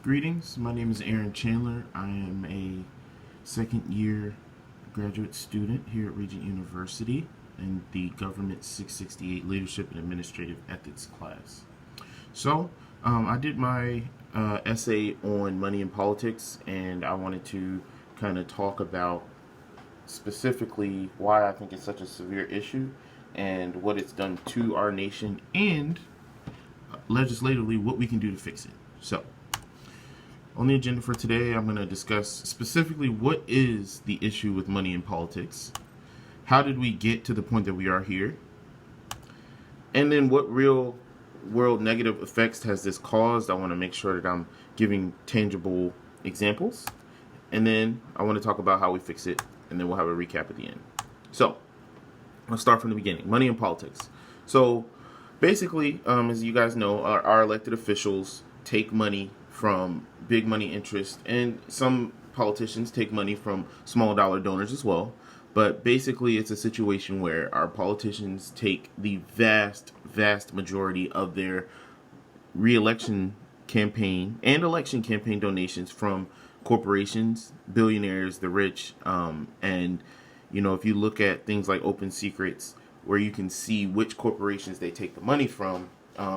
Greetings, my name is Earon Chandler. I am a second year graduate student here at Regent University in the Government 668 Leadership and Administrative Ethics class. I did my essay on money and politics, and I wanted to kind of talk about specifically why I think it's such a severe issue and what it's done to our nation and legislatively what we can do to fix it. On the agenda for today, I'm going to discuss specifically what is the issue with money in politics, how did we get to the point that we are here, and then what real world negative effects has this caused. I want to make sure that I'm giving tangible examples, and then I want to talk about how we fix it, and then we'll have a recap at the end. So, let's start from the beginning. Money in politics. So, basically, as you guys know, our elected officials take money from big money interests, and some politicians take money from small dollar donors as well. But basically, it's a situation where our politicians take the vast majority of their re-election campaign and election campaign donations from corporations, billionaires, the rich, and if you look at things like Open Secrets, where you can see which corporations they take the money from.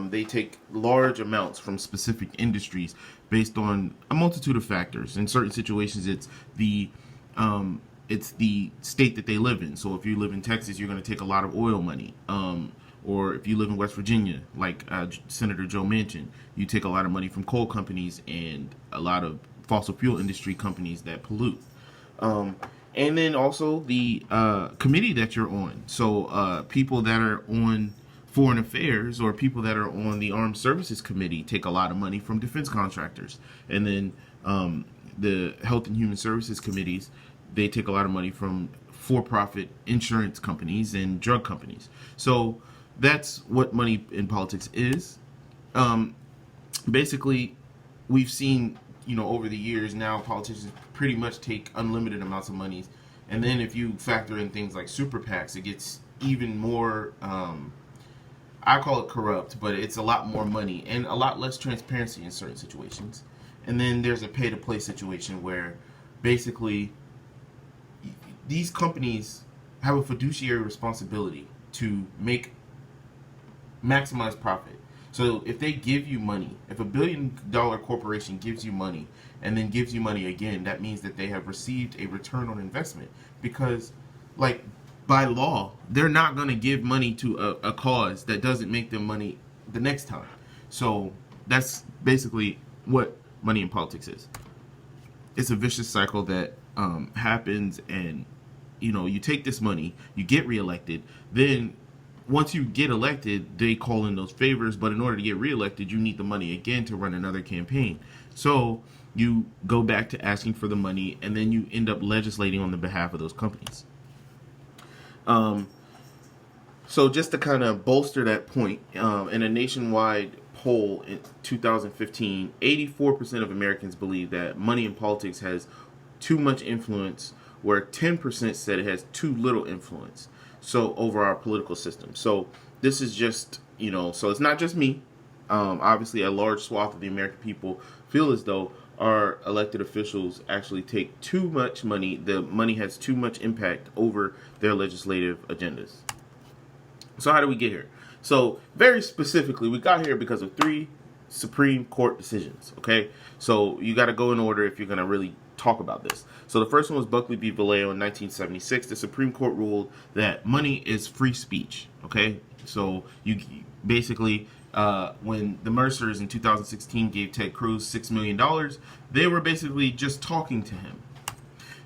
They take large amounts from specific industries based on a multitude of factors. In certain situations, it's the state that they live in. So if you live in Texas, you're going to take a lot of oil money. Or if you live in West Virginia, like Senator Joe Manchin, you take a lot of money from coal companies and a lot of fossil fuel industry companies that pollute. And then also the committee that you're on. So people that are on Foreign Affairs or people that are on the Armed Services Committee take a lot of money from defense contractors. And then the Health and Human Services Committees, they take a lot of money from for-profit insurance companies and drug companies. So that's what money in politics is. Basically, we've seen, over the years now, politicians pretty much take unlimited amounts of money. And then if you factor in things like super PACs, it gets even more... I call it corrupt, but it's a lot more money and a lot less transparency in certain situations. And then there's a pay-to-play situation where basically these companies have a fiduciary responsibility to maximize profit. So if they give you money, if $1 billion corporation gives you money and then gives you money again, that means that they have received a return on investment. Because, by law, they're not going to give money to a cause that doesn't make them money the next time. So that's basically what money in politics is. It's a vicious cycle that happens, and you take this money, you get reelected, then once you get elected, they call in those favors, but in order to get reelected, you need the money again to run another campaign. So you go back to asking for the money, and then you end up legislating on the behalf of those companies. So just to kind of bolster that point, in a nationwide poll in 2015, 84% of Americans believe that money in politics has too much influence, where 10% said it has too little influence over our political system. So this is just, so it's not just me. Obviously, a large swath of the American people feel as though our elected officials actually take too much money. The money has too much impact over their legislative agendas. So how do we get here? So very specifically, we got here because of 3 Supreme Court decisions, okay? So you got to go in order if you're going to really talk about this. So the first one was Buckley v. Vallejo in 1976. The Supreme Court ruled that money is free speech, okay? So you basically... when the Mercers in 2016 gave Ted Cruz $6 million, they were basically just talking to him.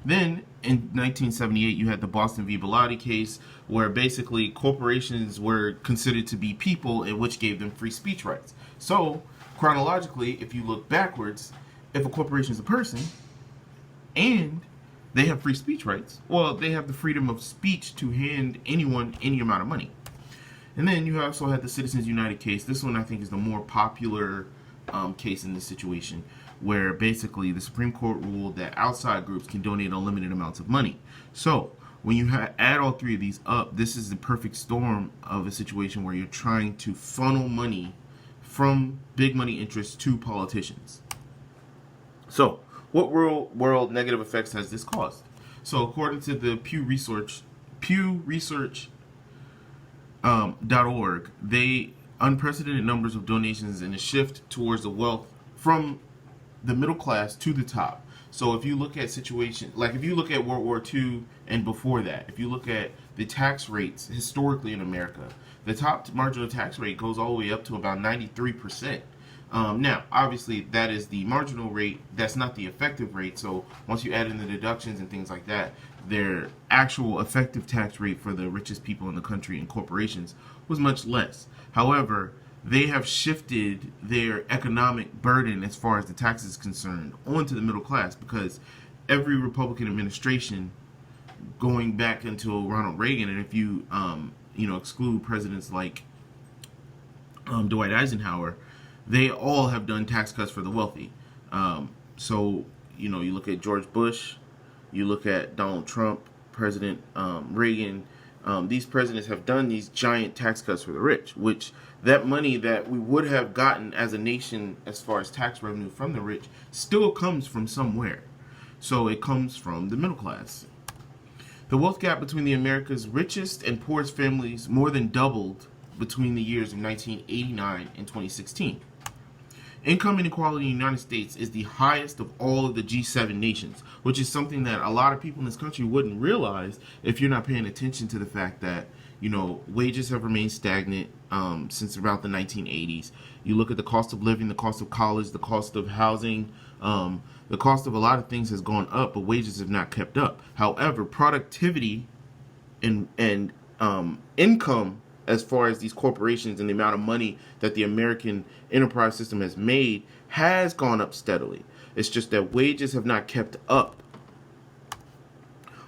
Then, in 1978, you had the Boston v. Bilotti case, where basically corporations were considered to be people, and which gave them free speech rights. So, chronologically, if you look backwards, if a corporation is a person, and they have free speech rights, well, they have the freedom of speech to hand anyone any amount of money. And then you also had the Citizens United case. This one I think is the more popular case in this situation, where basically the Supreme Court ruled that outside groups can donate unlimited amounts of money. So when you add all 3 of these up, this is the perfect storm of a situation where you're trying to funnel money from big money interests to politicians. So, what world negative effects has this caused? So, according to the Pew Research .org, they unprecedented numbers of donations and a shift towards the wealth from the middle class to the top. So if you look at situations like if you look at World War II and before that, if you look at the tax rates historically in America, the top marginal tax rate goes all the way up to about 93%. Now, obviously, that is the marginal rate. That's not the effective rate. So once you add in the deductions and things like that, their actual effective tax rate for the richest people in the country and corporations was much less. However, they have shifted their economic burden as far as the tax is concerned onto the middle class, because every Republican administration going back until Ronald Reagan, and if you exclude presidents like Dwight Eisenhower, they all have done tax cuts for the wealthy. So you look at George Bush, you look at Donald Trump, President Reagan. These presidents have done these giant tax cuts for the rich, which that money that we would have gotten as a nation as far as tax revenue from the rich still comes from somewhere. So it comes from the middle class. The wealth gap between the America's richest and poorest families more than doubled between the years of 1989 and 2016. Income inequality in the United States is the highest of all of the G7 nations, which is something that a lot of people in this country wouldn't realize if you're not paying attention to the fact that, wages have remained stagnant since about the 1980s. You look at the cost of living, the cost of college, the cost of housing, the cost of a lot of things has gone up, but wages have not kept up. However, productivity and income, as far as these corporations and the amount of money that the American enterprise system has made, has gone up steadily. It's just that wages have not kept up.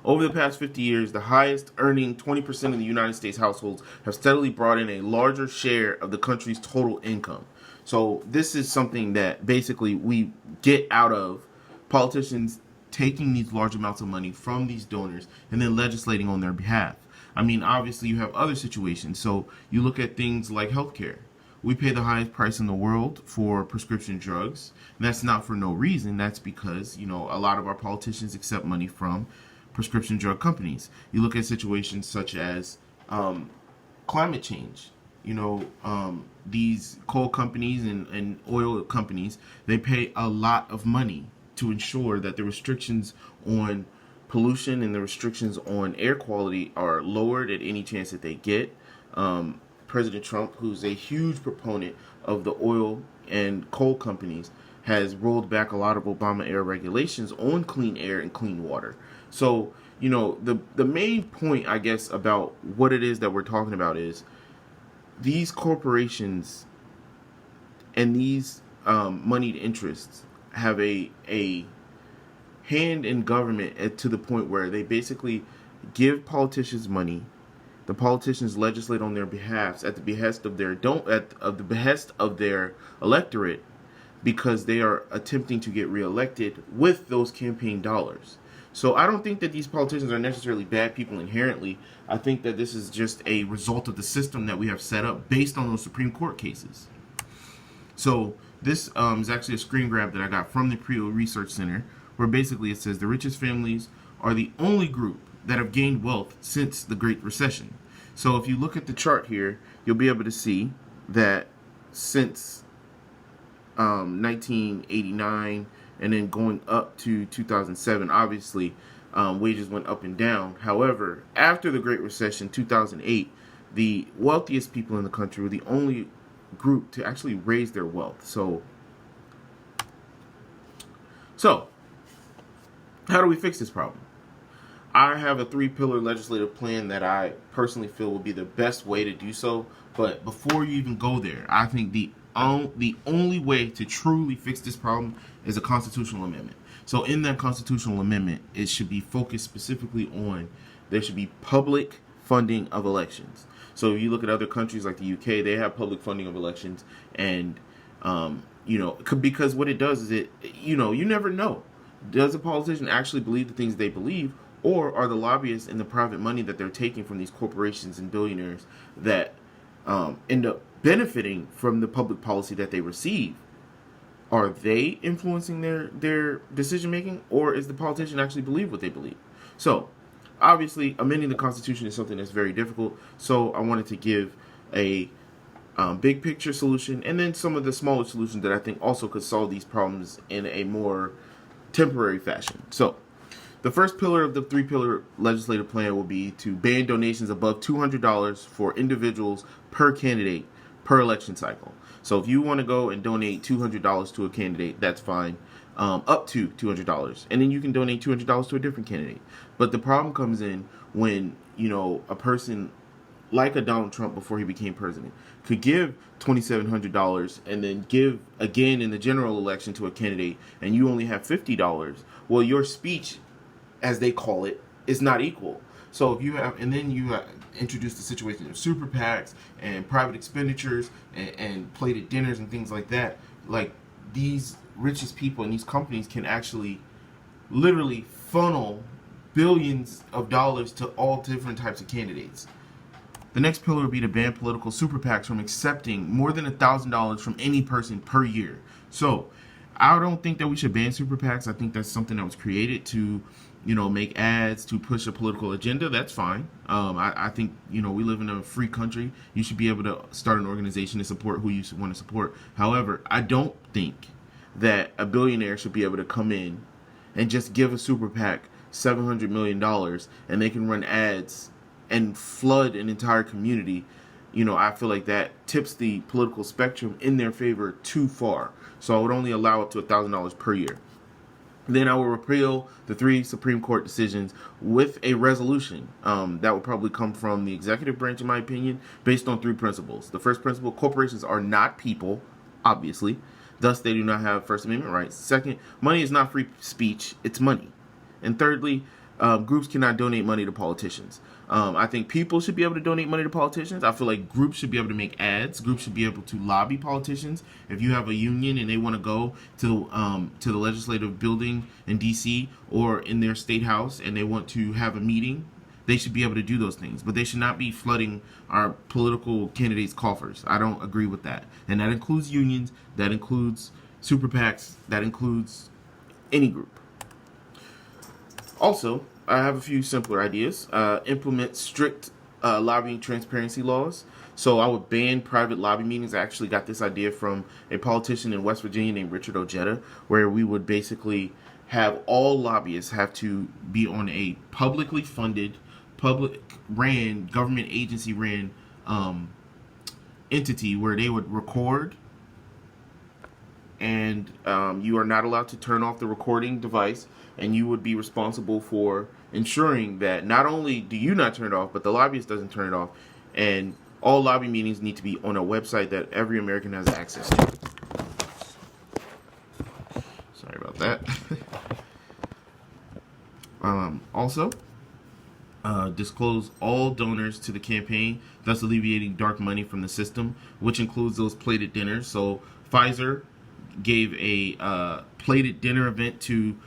Over the past 50 years, the highest earning 20% of the United States households have steadily brought in a larger share of the country's total income. So this is something that basically we get out of politicians taking these large amounts of money from these donors and then legislating on their behalf. I mean, obviously, you have other situations. So you look at things like healthcare. We pay the highest price in the world for prescription drugs. And that's not for no reason. That's because, a lot of our politicians accept money from prescription drug companies. You look at situations such as climate change. These coal companies and oil companies, they pay a lot of money to ensure that the restrictions on pollution and the restrictions on air quality are lowered at any chance that they get. President Trump, who's a huge proponent of the oil and coal companies, has rolled back a lot of Obama-era regulations on clean air and clean water. So, the main point, I guess, about what it is that we're talking about is these corporations and these moneyed interests have a hand in government to the point where they basically give politicians money. The politicians legislate on their behalf at the behest of their electorate, because they are attempting to get reelected with those campaign dollars. So I don't think that these politicians are necessarily bad people inherently. I think that this is just a result of the system that we have set up based on those Supreme Court cases. So this is actually a screen grab that I got from the Pew Research Center, where basically it says the richest families are the only group that have gained wealth since the Great Recession. So if you look at the chart here, you'll be able to see that since 1989 and then going up to 2007, obviously wages went up and down. However, after the Great Recession, 2008, the wealthiest people in the country were the only group to actually raise their wealth. So how do we fix this problem? I have a 3-pillar legislative plan that I personally feel will be the best way to do so. But before you even go there, I think the only way to truly fix this problem is a constitutional amendment. So in that constitutional amendment, it should be focused specifically on there should be public funding of elections. So if you look at other countries like the UK, they have public funding of elections, and because what it does is you never know. Does a politician actually believe the things they believe, or are the lobbyists and the private money that they're taking from these corporations and billionaires that end up benefiting from the public policy that they receive? Are they influencing their decision making, or is the politician actually believe what they believe? So, obviously, amending the Constitution is something that's very difficult. So, I wanted to give a big picture solution, and then some of the smaller solutions that I think also could solve these problems in a more temporary fashion. So, the first pillar of the three-pillar legislative plan will be to ban donations above $200 for individuals per candidate per election cycle. So if you want to go and donate $200 to a candidate, that's fine, up to $200, and then you can donate $200 to a different candidate. But the problem comes in when a person like a Donald Trump before he became president could give $2,700 and then give again in the general election to a candidate, and you only have $50. Well, your speech, as they call it, is not equal. So if you have, and then you introduce the situation of super PACs and private expenditures and plated dinners and things like that. Like, these richest people and these companies can actually literally funnel billions of dollars to all different types of candidates. The next pillar would be to ban political super PACs from accepting more than $1,000 from any person per year. So I don't think that we should ban super PACs. I think that's something that was created to make ads, to push a political agenda. That's fine. I think, we live in a free country. You should be able to start an organization to support who you want to support. However, I don't think that a billionaire should be able to come in and just give a super PAC $700 million and they can run ads and flood an entire community. I feel like that tips the political spectrum in their favor too far. So I would only allow up to $1,000 per year. Then I will repeal the 3 Supreme Court decisions with a resolution that will probably come from the executive branch, in my opinion, based on 3 principles. The first principle: corporations are not people, obviously. Thus, they do not have First Amendment rights. Second, money is not free speech, it's money. And thirdly, groups cannot donate money to politicians. I think people should be able to donate money to politicians. I feel like groups should be able to make ads. Groups should be able to lobby politicians. If you have a union and they want to go to the legislative building in D.C. or in their state house and they want to have a meeting, they should be able to do those things. But they should not be flooding our political candidates' coffers. I don't agree with that. And that includes unions. That includes super PACs. That includes any group. Also, I have a few simpler ideas. Implement strict lobbying transparency laws. So I would ban private lobby meetings. I actually got this idea from a politician in West Virginia named Richard Ojeda, where we would basically have all lobbyists have to be on a publicly funded, government agency ran entity where they would record, and you are not allowed to turn off the recording device, and you would be responsible for ensuring that not only do you not turn it off, but the lobbyist doesn't turn it off. And all lobby meetings need to be on a website that every American has access to. Sorry about that. Also, disclose all donors to the campaign, thus alleviating dark money from the system, which includes those plated dinners. So Pfizer gave a plated dinner event to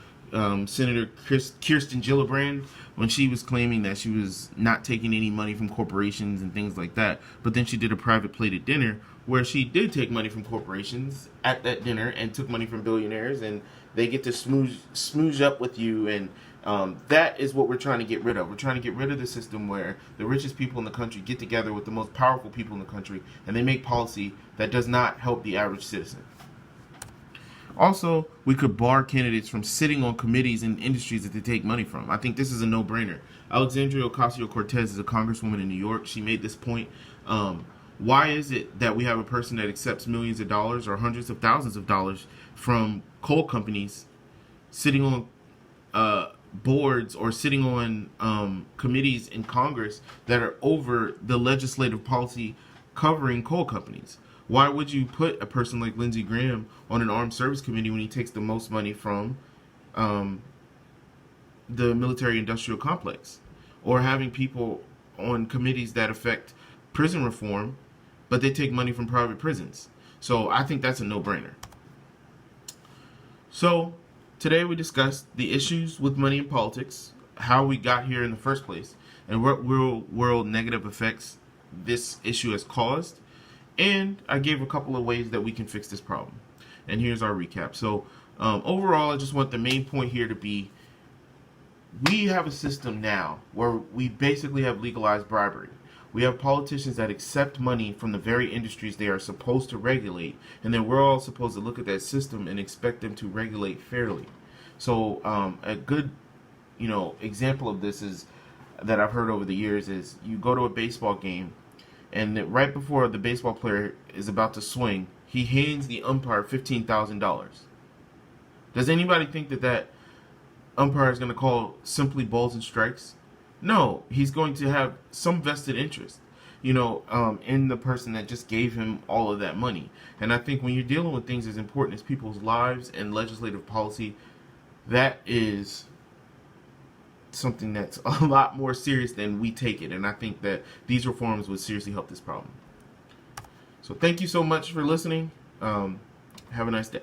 Senator Kirsten Gillibrand when she was claiming that she was not taking any money from corporations and things like that. But then she did a private plated dinner where she did take money from corporations at that dinner and took money from billionaires, and they get to smooze up with you. And that is what we're trying to get rid of. We're trying to get rid of the system where the richest people in the country get together with the most powerful people in the country, and they make policy that does not help the average citizen. Also, we could bar candidates from sitting on committees in industries that they take money from. I think this is a no-brainer. Alexandria Ocasio-Cortez is a congresswoman in New York. She made this point. Why is it that we have a person that accepts millions of dollars or hundreds of thousands of dollars from coal companies sitting on boards or sitting on committees in Congress that are over the legislative policy covering coal companies? Why would you put a person like Lindsey Graham on an armed service committee when he takes the most money from the military industrial complex? Or having people on committees that affect prison reform, but they take money from private prisons? So I think that's a no-brainer. So today we discussed the issues with money in politics, how we got here in the first place, and what real-world negative effects this issue has caused. And I gave a couple of ways that we can fix this problem. And here's our recap. So overall, I just want the main point here to be, we have a system now where we basically have legalized bribery. We have politicians that accept money from the very industries they are supposed to regulate, and then we're all supposed to look at that system and expect them to regulate fairly. So a good, example of this is that I've heard over the years is, you go to a baseball game, and right before the baseball player is about to swing, he hands the umpire $15,000. Does anybody think that umpire is going to call simply balls and strikes? No, he's going to have some vested interest, in the person that just gave him all of that money. And I think when you're dealing with things as important as people's lives and legislative policy, that is something that's a lot more serious than we take it. And I think that these reforms would seriously help this problem. So thank you so much for listening. Have a nice day.